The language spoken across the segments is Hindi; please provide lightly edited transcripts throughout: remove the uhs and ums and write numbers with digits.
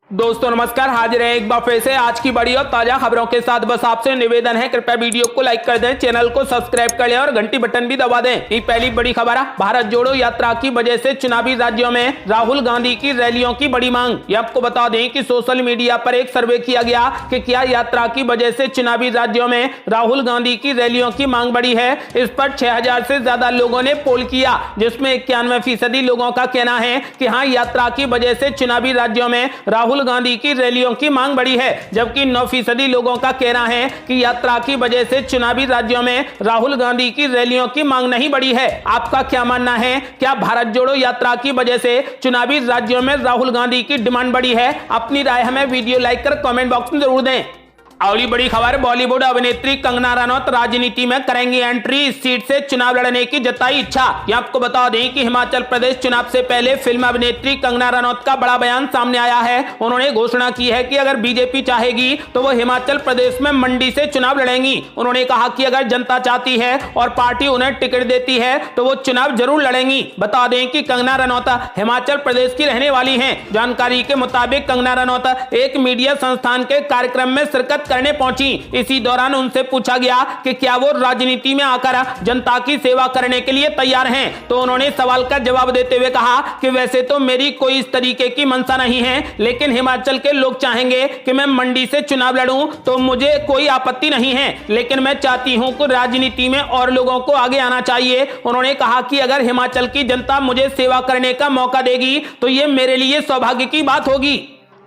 दोस्तों नमस्कार, हाजिर है एक बार फिर से आज की बड़ी और ताजा खबरों के साथ। बस आपसे निवेदन है, कृपया वीडियो को लाइक कर दें, चैनल को सब्सक्राइब कर लें और घंटी बटन भी दबा दें। ये पहली बड़ी खबर है, भारत जोड़ो यात्रा की वजह से चुनावी राज्यों में राहुल गांधी की रैलियों की बड़ी मांग। ये आपको बता दें कि सोशल मीडिया पर एक सर्वे किया गया कि क्या यात्रा की वजह से चुनावी राज्यों में राहुल गांधी की रैलियों की मांग बढ़ी है। इस पर 6000 से ज्यादा लोगों ने पोल किया, जिसमें 91% लोगों का कहना है कि हाँ, यात्रा की वजह से चुनावी राज्यों में राहुल गांधी की रैलियों की मांग बढ़ी है, जबकि 9% लोगों का कहना है कि यात्रा की वजह से चुनावी राज्यों में राहुल गांधी की रैलियों की मांग नहीं बढ़ी है। आपका क्या मानना है? क्या भारत जोड़ो यात्रा की वजह से चुनावी राज्यों में राहुल गांधी की डिमांड बढ़ी है? अपनी राय हमें वीडियो लाइक कर कमेंट बॉक्स में जरूर दें। अगली बड़ी खबर, बॉलीवुड अभिनेत्री कंगना रनौत राजनीति में करेंगी एंट्री, इस सीट से चुनाव लड़ने की जताई इच्छा। ये आपको बता दें कि हिमाचल प्रदेश चुनाव से पहले फिल्म अभिनेत्री कंगना रनौत का बड़ा बयान सामने आया है। उन्होंने घोषणा की है कि अगर बीजेपी चाहेगी तो वो हिमाचल प्रदेश में मंडी से चुनाव लड़ेंगी। उन्होंने कहा कि अगर जनता चाहती है और पार्टी उन्हें टिकट देती है तो वो चुनाव जरूर लड़ेंगी। बता दें कि कंगना रनौत हिमाचल प्रदेश की रहने वाली है। जानकारी के मुताबिक कंगना रनौत एक मीडिया संस्थान के कार्यक्रम में शिरकत करने पहुंची। इसी दौरान उनसे पूछा गया कि क्या वो राजनीति में आकर जनता की सेवा करने के लिए तैयार हैं, तो उन्होंने सवाल का जवाब देते हुए कहा कि वैसे तो मेरी कोई इस तरीके की मंशा नहीं है, लेकिन हिमाचल के लोग चाहेंगे कि मैं मंडी से चुनाव लड़ूं तो मुझे कोई आपत्ति नहीं है, लेकिन मैं चाहती हूं कि राजनीति में और लोगों को आगे आना चाहिए। उन्होंने कहा कि अगर हिमाचल की जनता मुझे सेवा करने का मौका देगी तो ये मेरे लिए सौभाग्य की बात होगी।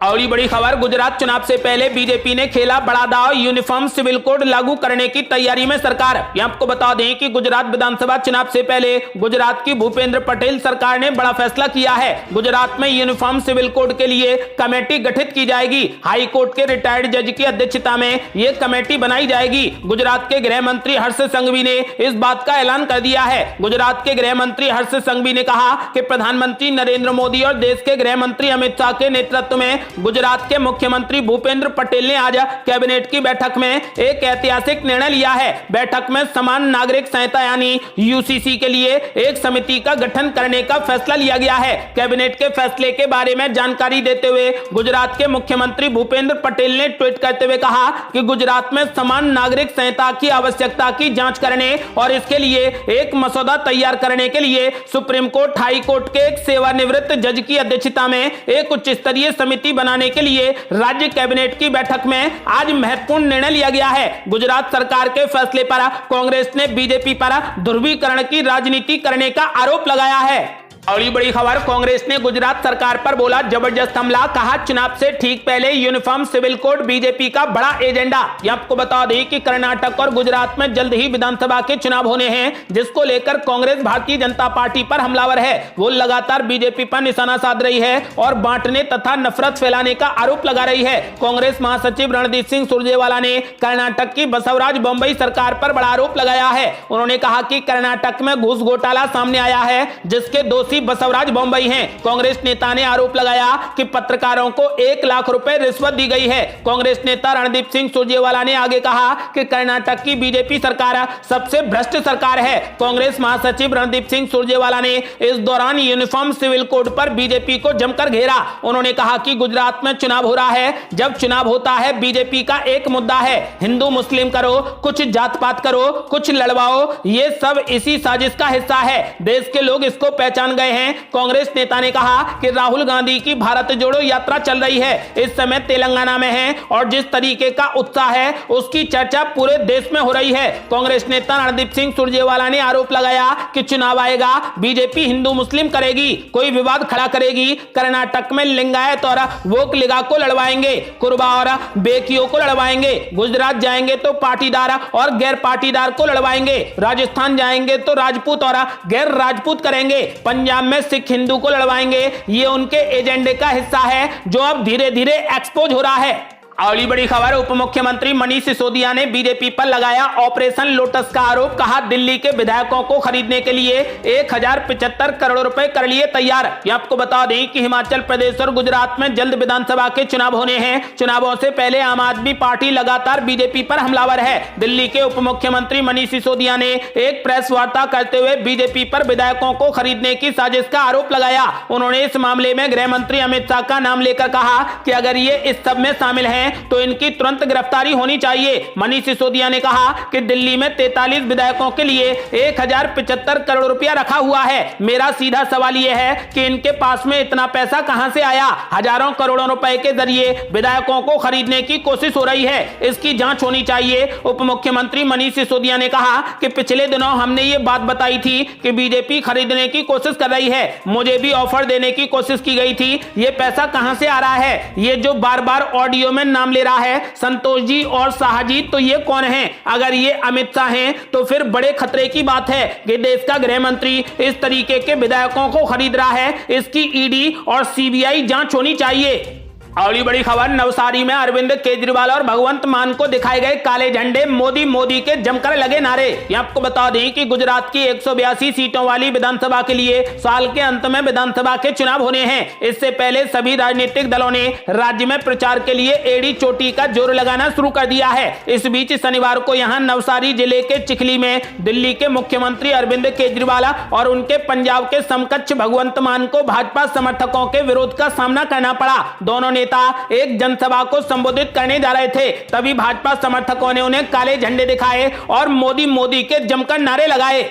अगली बड़ी खबर, गुजरात चुनाव से पहले बीजेपी ने खेला बड़ा दांव, यूनिफॉर्म सिविल कोड लागू करने की तैयारी में सरकार। ये आपको बता दें कि गुजरात विधानसभा चुनाव से पहले गुजरात की भूपेंद्र पटेल सरकार ने बड़ा फैसला किया है। गुजरात में यूनिफॉर्म सिविल कोड के लिए कमेटी गठित की जाएगी। हाई कोर्ट के रिटायर्ड जज की अध्यक्षता में यह कमेटी बनाई जाएगी। गुजरात के गृह मंत्री हर्ष संघवी ने इस बात का ऐलान कर दिया है। गुजरात के गृह मंत्री हर्ष संघवी ने कहा कि प्रधानमंत्री नरेंद्र मोदी और देश के गृह मंत्री अमित शाह के नेतृत्व में गुजरात के मुख्यमंत्री भूपेंद्र पटेल ने आज कैबिनेट की बैठक में एक ऐतिहासिक निर्णय लिया है। बैठक में समान नागरिक संहिता यानी यूसीसी के लिए एक समिति का गठन करने का फैसला लिया गया है। कैबिनेट के फैसले के बारे में जानकारी देते हुए गुजरात के मुख्यमंत्री भूपेंद्र पटेल ने ट्वीट करते हुए कहा कि गुजरात में समान नागरिक संहिता की आवश्यकता की जांच करने और इसके लिए एक मसौदा तैयार करने के लिए सुप्रीम कोर्ट, हाई कोर्ट के एक सेवानिवृत्त जज की अध्यक्षता में एक उच्च स्तरीय समिति बनाने के लिए राज्य कैबिनेट की बैठक में आज महत्वपूर्ण निर्णय लिया गया है। गुजरात सरकार के फैसले पर कांग्रेस ने बीजेपी पर ध्रुवीकरण की राजनीति करने का आरोप लगाया है। अगली बड़ी खबर, कांग्रेस ने गुजरात सरकार पर बोला जबरदस्त हमला, कहा चुनाव से ठीक पहले यूनिफॉर्म सिविल कोड बीजेपी का बड़ा एजेंडा। ये आपको बता दें कि कर्नाटक और गुजरात में जल्द ही विधानसभा के चुनाव होने हैं, जिसको लेकर कांग्रेस भारतीय जनता पार्टी पर हमलावर है। वो लगातार बीजेपी पर निशाना साध रही है और बांटने तथा नफरत फैलाने का आरोप लगा रही है। कांग्रेस महासचिव रणदीप सिंह सुरजेवाला ने कर्नाटक की बसवराज बोम्मई सरकार पर बड़ा आरोप लगाया है। उन्होंने कहा कि कर्नाटक में घूस घोटाला सामने आया है, जिसके दोषी बसवराज बोम्मई हैं। कांग्रेस नेता ने आरोप लगाया कि पत्रकारों को 1 लाख रुपए रिश्वत दी गई है। कांग्रेस नेता रणदीप सिंह सुरजेवाला ने आगे कहा कि कर्नाटक की बीजेपी सरकार सबसे भ्रष्ट सरकार है। कांग्रेस महासचिव रणदीप सिंह सुरजेवाला ने इस दौरान यूनिफॉर्म सिविल कोड पर बीजेपी को जमकर घेरा। उन्होंने कहा कि गुजरात में चुनाव हो रहा है, जब चुनाव होता है बीजेपी का एक मुद्दा है, हिंदू मुस्लिम करो, कुछ जात पात करो, कुछ लड़वाओ, ये सब इसी साजिश का हिस्सा है। देश के लोग इसको पहचान गए हैं। कांग्रेस नेता ने कहा कि राहुल गांधी की भारत जोड़ो यात्रा चल रही है, इस समय तेलंगाना में है और जिस तरीके का उत्साह है उसकी चर्चा पूरे देश में हो रही है। कांग्रेस नेता रणदीप सिंह सुरजेवाला ने आरोप लगाया कि चुनाव आएगा, बीजेपी हिंदू मुस्लिम करेगी, कोई विवाद खड़ा करेगी। कर्नाटक में लिंगायत और वोक लिगा को लड़वाएंगे, कुर्बा और बेकियों को लड़वाएंगे। गुजरात जाएंगे तो पाटीदार और गैर पाटीदार को लड़वाएंगे। राजस्थान जाएंगे तो राजपूत और गैर राजपूत करेंगे। पंजाब में सिख हिंदू को लड़वाएंगे। ये उनके एजेंडे का हिस्सा है जो अब धीरे धीरे एक्सपोज हो रहा है। अगली बड़ी खबर, उप मुख्यमंत्री मनीष सिसोदिया ने बीजेपी पर लगाया ऑपरेशन लोटस का आरोप। कहा दिल्ली के विधायकों को खरीदने के लिए 1075 करोड़ रुपए कर लिए तैयार। ये आपको बता दें कि हिमाचल प्रदेश और गुजरात में जल्द विधानसभा के चुनाव होने हैं। चुनावों से पहले आम आदमी पार्टी लगातार बीजेपी पर हमलावर है। दिल्ली के उप मुख्यमंत्री मनीष सिसोदिया ने एक प्रेस वार्ता करते हुए बीजेपी पर विधायकों को खरीदने की साजिश का आरोप लगाया। उन्होंने इस मामले में गृह मंत्री अमित शाह का नाम लेकर कहा कि अगर ये इस सब में शामिल हैं तो इनकी तुरंत गिरफ्तारी होनी चाहिए। मनीष सिसोदिया ने कहा कि दिल्ली में 43 विधायकों के लिए 1075 करोड़ रुपया रखा हुआ है। मेरा सीधा सवाल यह है कि इनके पास में इतना पैसा कहां से आया। हजारों करोड़ों रुपए के जरिए विधायकों को खरीदने की कोशिश हो रही है, इसकी जांच होनी चाहिए। उप मुख्यमंत्री मनीष सिसोदिया ने कहा कि पिछले दिनों हमने ये बात बताई थी कि बीजेपी खरीदने की कोशिश कर रही है। मुझे भी ऑफर देने की कोशिश की गई थी। ये पैसा कहां से आ रहा है? ये जो बार बार ऑडियो में नाम ले रहा है संतोष जी और शाह जी, तो ये कौन है? अगर ये अमित शाह हैं तो फिर बड़े खतरे की बात है कि देश का गृह मंत्री इस तरीके के विधायकों को खरीद रहा है। इसकी ईडी और सीबीआई जांच होनी चाहिए। अगली बड़ी खबर, नवसारी में अरविंद केजरीवाल और भगवंत मान को दिखाए गए काले झंडे, मोदी मोदी के जमकर लगे नारे। ये आपको बता दें कि गुजरात की 182 सीटों वाली विधानसभा के लिए साल के अंत में विधानसभा के चुनाव होने हैं। इससे पहले सभी राजनीतिक दलों ने राज्य में प्रचार के लिए एड़ी चोटी का जोर लगाना शुरू कर दिया है। इस बीच शनिवार को यहां नवसारी जिले के चिखली में दिल्ली के मुख्यमंत्री अरविंद केजरीवाल और उनके पंजाब के समकक्ष भगवंत मान को भाजपा समर्थकों के विरोध का सामना करना पड़ा। दोनों एक जनसभा को संबोधित करने जा रहे थे, तभी भाजपा समर्थकों ने उन्हें काले झंडे दिखाए और मोदी मोदी के जमकर नारे लगाए।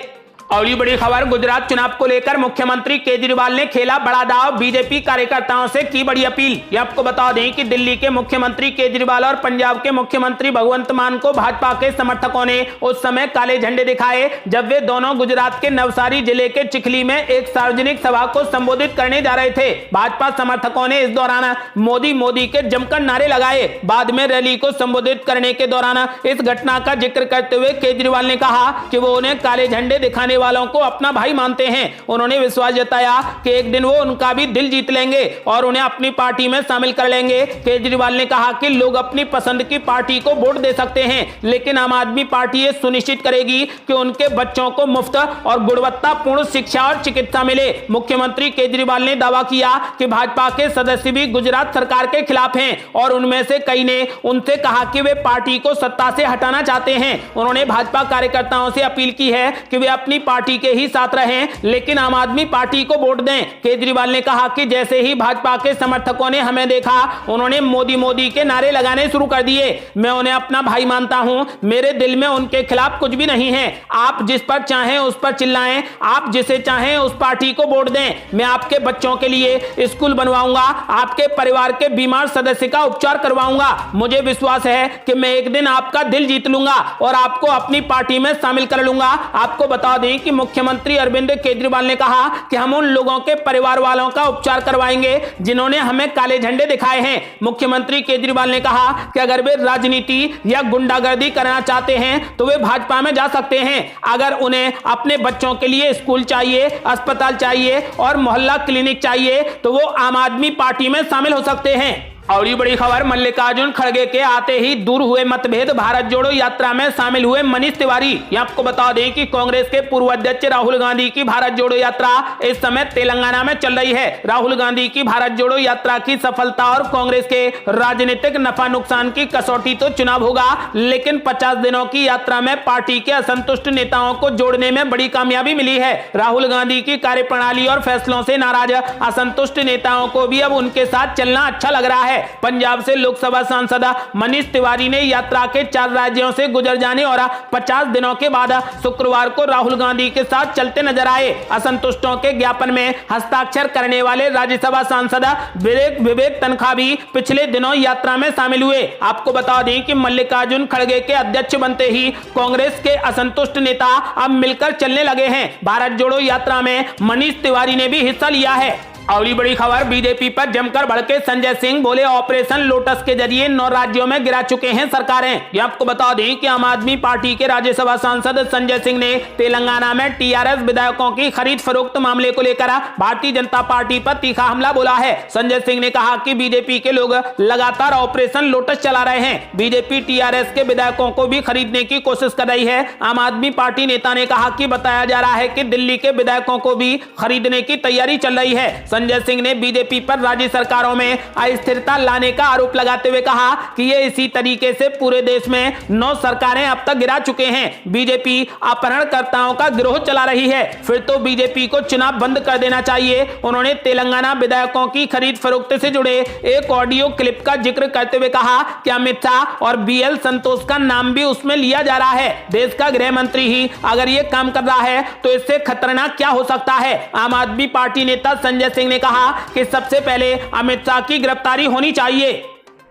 अगली बड़ी खबर, गुजरात चुनाव को लेकर मुख्यमंत्री केजरीवाल ने खेला बड़ा दांव, बीजेपी कार्यकर्ताओं से की बड़ी अपील। ये आपको बता दें कि दिल्ली के मुख्यमंत्री केजरीवाल और पंजाब के मुख्यमंत्री भगवंत मान को भाजपा के समर्थकों ने उस समय काले झंडे दिखाए जब वे दोनों गुजरात के नवसारी जिले के चिखली में एक सार्वजनिक सभा को संबोधित करने जा रहे थे। भाजपा समर्थकों ने इस दौरान मोदी मोदी के जमकर नारे लगाए। बाद में रैली को संबोधित करने के दौरान इस घटना का जिक्र करते हुए केजरीवाल ने कहा कि वो उन्हें काले झंडे दिखाने वालों को अपना भाई मानते हैं। उन्होंने विश्वास जताया कि एक दिन वो उनका भी दिल जीत लेंगे और उन्हें अपनी पार्टी में शामिल कर लेंगे। केजरीवाल ने कहा कि लोग अपनी पसंद की पार्टी को वोट दे सकते हैं, लेकिन आम आदमी पार्टी ये सुनिश्चित करेगी कि उनके बच्चों को मुफ्त और गुणवत्तापूर्ण शिक्षा और चिकित्सा मिले। मुख्यमंत्री केजरीवाल ने दावा किया कि भाजपा के सदस्य भी गुजरात सरकार के खिलाफ हैं और उनमें से कई ने उनसे कहा कि वे पार्टी को सत्ता से हटाना चाहते हैं। उन्होंने भाजपा कार्यकर्ताओं से अपील की है कि वे अपनी पार्टी के ही साथ रहें, लेकिन आम आदमी पार्टी को वोट दें। केजरीवाल ने कहा कि जैसे ही भाजपा के समर्थकों ने हमें देखा, उन्होंने मोदी मोदी के नारे लगाने शुरू कर दिए। मैं उन्हें अपना भाई मानता हूं, मेरे दिल में उनके खिलाफ कुछ भी नहीं है। आप जिस पर चाहें उस पर चिल्लाएं, आप जिसे चाहें उस पार्टी को वोट दें। मैं आपके बच्चों के लिए स्कूल बनवाऊंगा, आपके परिवार के बीमार सदस्य का उपचार करवाऊंगा। मुझे विश्वास है कि मैं एक दिन आपका दिल जीत लूंगा और आपको अपनी पार्टी में शामिल कर लूंगा। आपको बता दें कि मुख्यमंत्री अरविंद केजरीवाल ने कहा कि हम उन लोगों के परिवार वालों का उपचार करवाएंगे जिन्होंने हमें काले झंडे दिखाए हैं। मुख्यमंत्री केजरीवाल ने कहा कि अगर वे राजनीति या गुंडागर्दी करना चाहते हैं तो वे भाजपा में जा सकते हैं। अगर उन्हें अपने बच्चों के लिए स्कूल चाहिए, अस्पताल चाहिए और मोहल्ला क्लिनिक चाहिए तो वो आम आदमी पार्टी में शामिल हो सकते हैं। और ये बड़ी खबर, मल्लिकार्जुन खड़गे के आते ही दूर हुए मतभेद, भारत जोड़ो यात्रा में शामिल हुए मनीष तिवारी। ये आपको बता दें कि कांग्रेस के पूर्व अध्यक्ष राहुल गांधी की भारत जोड़ो यात्रा इस समय तेलंगाना में चल रही है। राहुल गांधी की भारत जोड़ो यात्रा की सफलता और कांग्रेस के राजनीतिक नफा नुकसान की कसौटी तो चुनाव होगा, लेकिन 50 दिनों की यात्रा में पार्टी के असंतुष्ट नेताओं को जोड़ने में बड़ी कामयाबी मिली है। राहुल गांधी की कार्यप्रणाली और फैसलों से नाराज असंतुष्ट नेताओं को भी अब उनके साथ चलना अच्छा लग रहा है। पंजाब से लोकसभा सांसद मनीष तिवारी ने यात्रा के 4 राज्यों से गुजर जाने और 50 दिनों के बाद शुक्रवार को राहुल गांधी के साथ चलते नजर आए। असंतुष्टों के ज्ञापन में हस्ताक्षर करने वाले राज्यसभा सांसद विवेक तनखा भी पिछले दिनों यात्रा में शामिल हुए। आपको बता दें कि मल्लिकार्जुन खड़गे के अध्यक्ष बनते ही कांग्रेस के असंतुष्ट नेता अब मिलकर चलने लगे हैं। भारत जोड़ो यात्रा में मनीष तिवारी ने भी हिस्सा लिया है। अगली बड़ी खबर, बीजेपी पर जमकर भड़के संजय सिंह, बोले ऑपरेशन लोटस के जरिए 9 राज्यों में गिरा चुके हैं सरकारें। ये आपको बता दें कि आम आदमी पार्टी के राज्यसभा सांसद संजय सिंह ने तेलंगाना में टीआरएस विधायकों की खरीद फरोख्त मामले को लेकर भारतीय जनता पार्टी पर तीखा हमला बोला है। संजय सिंह ने कहा कि बीजेपी के लोग लगातार ऑपरेशन लोटस चला रहे हैं। बीजेपी टीआरएस के विधायकों को भी खरीदने की कोशिश कर रही है। आम आदमी पार्टी नेता ने कहा कि बताया जा रहा है कि दिल्ली के विधायकों को भी खरीदने की तैयारी चल रही है। संजय सिंह ने बीजेपी पर राज्य सरकारों में अस्थिरता लाने का आरोप लगाते हुए कहा कि ये इसी तरीके से पूरे देश में 9 सरकारें अब तक गिरा चुके हैं। बीजेपी अपहरणकर्ताओं का गिरोह चला रही है, फिर तो बीजेपी को चुनाव बंद कर देना चाहिए। उन्होंने तेलंगाना विधायकों की खरीद फरोख्त से जुड़े एक ऑडियो क्लिप का जिक्र करते हुए कहा कि अमित शाह और बीएल संतोष का नाम भी उसमें लिया जा रहा है। देश का गृह मंत्री ही अगर ये काम कर रहा है तो इससे खतरनाक क्या हो सकता है। आम आदमी पार्टी नेता संजय सिंह ने कहा कि सबसे पहले अमित शाह की गिरफ्तारी होनी चाहिए।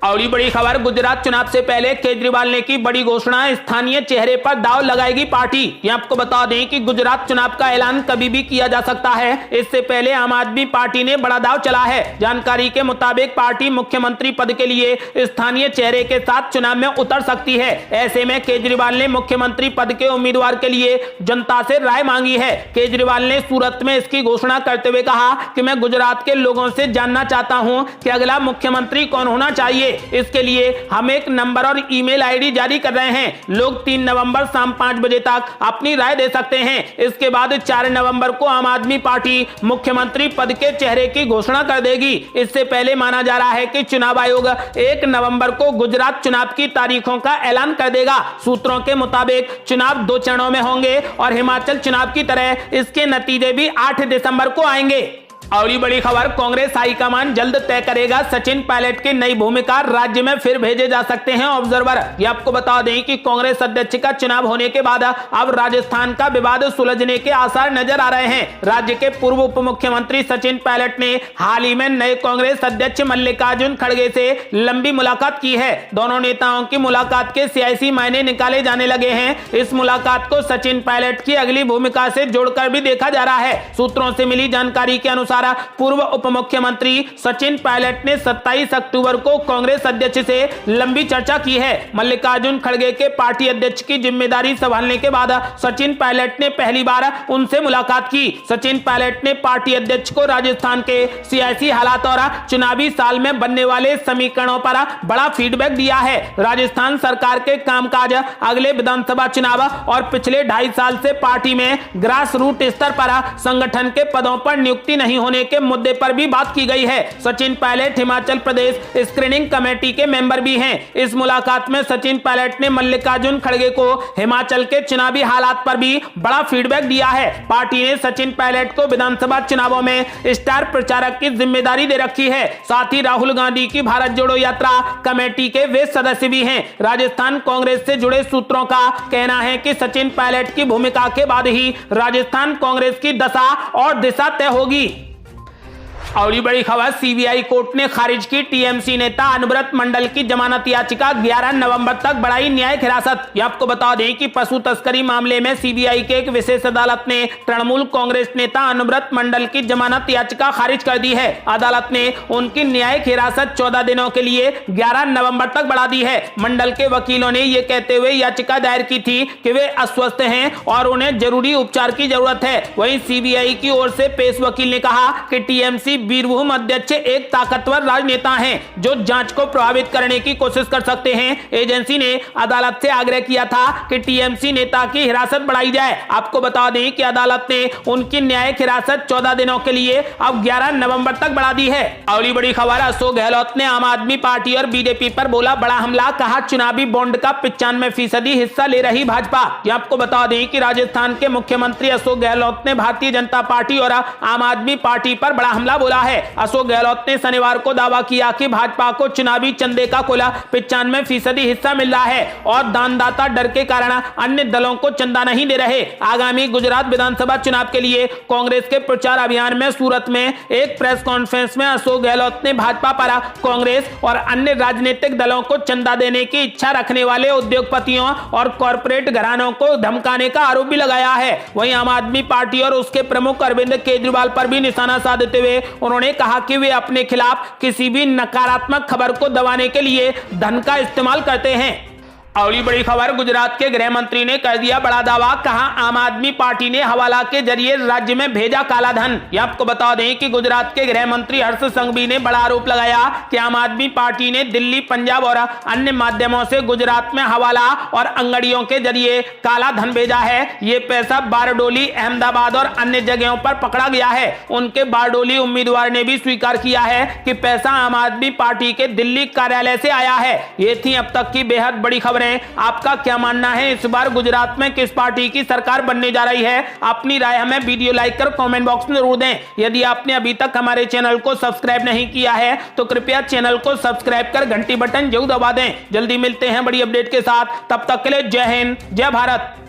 अगली बड़ी खबर, गुजरात चुनाव से पहले केजरीवाल ने की बड़ी घोषणा, स्थानीय चेहरे पर दांव लगाएगी पार्टी। ये आपको बता दें कि गुजरात चुनाव का ऐलान कभी भी किया जा सकता है। इससे पहले आम आदमी पार्टी ने बड़ा दांव चला है। जानकारी के मुताबिक पार्टी मुख्यमंत्री पद के लिए स्थानीय चेहरे के साथ चुनाव में उतर सकती है। ऐसे में केजरीवाल ने मुख्यमंत्री पद के उम्मीदवार के लिए जनता से राय मांगी है। केजरीवाल ने सूरत में इसकी घोषणा करते हुए कहा कि मैं गुजरात के लोगों से जानना चाहता हूं कि अगला मुख्यमंत्री कौन होना चाहिए। इसके लिए हम एक नंबर और ईमेल आईडी जारी कर रहे हैं। लोग 3 नवंबर शाम 5 बजे तक अपनी राय दे सकते हैं। इसके बाद 4 नवंबर को आम आदमी पार्टी मुख्यमंत्री पद के चेहरे की घोषणा कर देगी। इससे पहले माना जा रहा है कि चुनाव आयोग 1 नवंबर को गुजरात चुनाव की तारीखों का ऐलान कर देगा। सूत्रों के मुताबिक चुनाव 2 चरणों में होंगे और हिमाचल चुनाव की तरह इसके नतीजे भी 8 दिसंबर को आएंगे। अगली बड़ी खबर, कांग्रेस हाईकमान जल्द तय करेगा सचिन पायलट की नई भूमिका, राज्य में फिर भेजे जा सकते हैं ऑब्जर्वर। ये आपको बता दें कि कांग्रेस अध्यक्ष का चुनाव होने के बाद अब राजस्थान का विवाद सुलझने के आसार नजर आ रहे हैं। राज्य के पूर्व उप मुख्यमंत्री सचिन पायलट ने हाल ही में नए कांग्रेस अध्यक्ष मल्लिकार्जुन खड़गे से लंबी मुलाकात की है। दोनों नेताओं की मुलाकात के सियासी मायने निकाले जाने लगे हैं। इस मुलाकात को सचिन पायलट की अगली भूमिका से जोड़कर भी देखा जा रहा है। सूत्रों से मिली जानकारी के अनुसार पूर्व उप मुख्यमंत्री सचिन पायलट ने 27 अक्टूबर को कांग्रेस अध्यक्ष से लंबी चर्चा की है। मल्लिकार्जुन खड़गे के पार्टी अध्यक्ष की जिम्मेदारी संभालने के बाद सचिन पायलट ने पहली बार उनसे मुलाकात की। सचिन पायलट ने पार्टी अध्यक्ष को राजस्थान के सियासी हालात और चुनावी साल में बनने वाले समीकरणों पर बड़ा फीडबैक दिया है। राजस्थान सरकार के कामकाज, अगले विधानसभा चुनाव और पिछले 2.5 साल से पार्टी में ग्रास रूट स्तर पर संगठन के पदों पर नियुक्ति नहीं होने के मुद्दे पर भी बात की गई है। सचिन पायलट हिमाचल प्रदेश स्क्रीनिंग कमेटी के मेंबर भी हैं। इस मुलाकात में सचिन पायलट ने मल्लिकार्जुन खड़गे को हिमाचल के चुनावी हालात पर भी बड़ा फीडबैक दिया है। पार्टी ने सचिन पायलट को विधानसभा चुनावों में स्टार प्रचारक की जिम्मेदारी दे रखी है। साथ ही राहुल गांधी की भारत जोड़ो यात्रा कमेटी के वे सदस्य भी हैं। राजस्थान कांग्रेस से जुड़े सूत्रों का कहना है कि सचिन पायलट की भूमिका के बाद ही राजस्थान कांग्रेस की दशा और दिशा तय होगी। अगली बड़ी खबर, सीबीआई कोर्ट ने खारिज की टीएमसी नेता अनुव्रत मंडल की जमानत याचिका, 11 नवंबर तक बढ़ाई न्यायिक हिरासत। ये आपको बता दें कि पशु तस्करी मामले में सीबीआई के एक विशेष अदालत ने तृणमूल कांग्रेस नेता अनुव्रत मंडल की जमानत याचिका खारिज कर दी है। अदालत ने उनकी न्यायिक हिरासत 14 दिनों के लिए 11 नवंबर तक बढ़ा दी है। मंडल के वकीलों ने यह कहते हुए याचिका दायर की थी कि वे अस्वस्थ हैं और उन्हें जरूरी उपचार की जरूरत है। वहीं सीबीआई की ओर से पेश वकील ने कहा कि टीएमसी बीरभूम अध्यक्ष एक ताकतवर राजनेता हैं जो जांच को प्रभावित करने की कोशिश कर सकते हैं। एजेंसी ने अदालत से आग्रह किया था कि टीएमसी नेता की हिरासत बढ़ाई जाए। आपको बता दें कि अदालत ने उनकी न्यायिक हिरासत 14 दिनों के लिए अब 11 नवंबर तक बढ़ा दी है। अगली बड़ी खबर, अशोक गहलोत ने आम आदमी पार्टी और बीजेपी पर बोला बड़ा हमला, कहा चुनावी बॉन्ड का 95% हिस्सा ले रही भाजपा। आपको बता दें कि राजस्थान के मुख्यमंत्री अशोक गहलोत ने भारतीय जनता पार्टी और आम आदमी पार्टी पर बड़ा हमला बोला है। अशोक गहलोत ने शनिवार को दावा किया कि भाजपा को चुनावी चंदे का कुल 95% हिस्सा मिल रहा है और दानदाता डर के कारण अन्य दलों को चंदा नहीं दे रहे। आगामी गुजरात विधानसभा चुनाव के लिए कांग्रेस के प्रचार अभियान में सूरत में एक प्रेस कॉन्फ्रेंस में अशोक गहलोत ने भाजपा पर कांग्रेस और अन्य राजनीतिक दलों को चंदा देने की इच्छा रखने वाले उद्योगपतियों और कॉर्पोरेट घरानों को धमकाने का आरोप भी लगाया है। वहीं आम आदमी पार्टी और उसके प्रमुख अरविंद केजरीवाल पर भी निशाना साधते हुए उन्होंने कहा कि वे अपने खिलाफ किसी भी नकारात्मक खबर को दबाने के लिए धन का इस्तेमाल करते हैं। अगली बड़ी खबर, गुजरात के गृह मंत्री ने कर दिया बड़ा दावा, कहा आम आदमी पार्टी ने हवाला के जरिए राज्य में भेजा काला धन। ये आपको बता दें कि गुजरात के गृह मंत्री हर्ष संघवी ने बड़ा आरोप लगाया कि आम आदमी पार्टी ने दिल्ली, पंजाब और अन्य माध्यमों से गुजरात में हवाला और अंगड़ियों के जरिए काला धन भेजा है। ये पैसा बारडोली, अहमदाबाद और अन्य जगहों पर पकड़ा गया है। उनके बारडोली उम्मीदवार ने भी स्वीकार किया है कि पैसा आम आदमी पार्टी के दिल्ली कार्यालय से आया है। ये थी अब तक की बेहद बड़ी खबरें। आपका क्या मानना है, इस बार गुजरात में किस पार्टी की सरकार बनने जा रही है? अपनी राय हमें वीडियो लाइक कर कमेंट बॉक्स में जरूर दें। यदि आपने अभी तक हमारे चैनल को सब्सक्राइब नहीं किया है तो कृपया चैनल को सब्सक्राइब कर घंटी बटन जरूर दबा दें। जल्दी मिलते हैं बड़ी अपडेट के साथ, तब तक के लिए जय हिंद, जय भारत।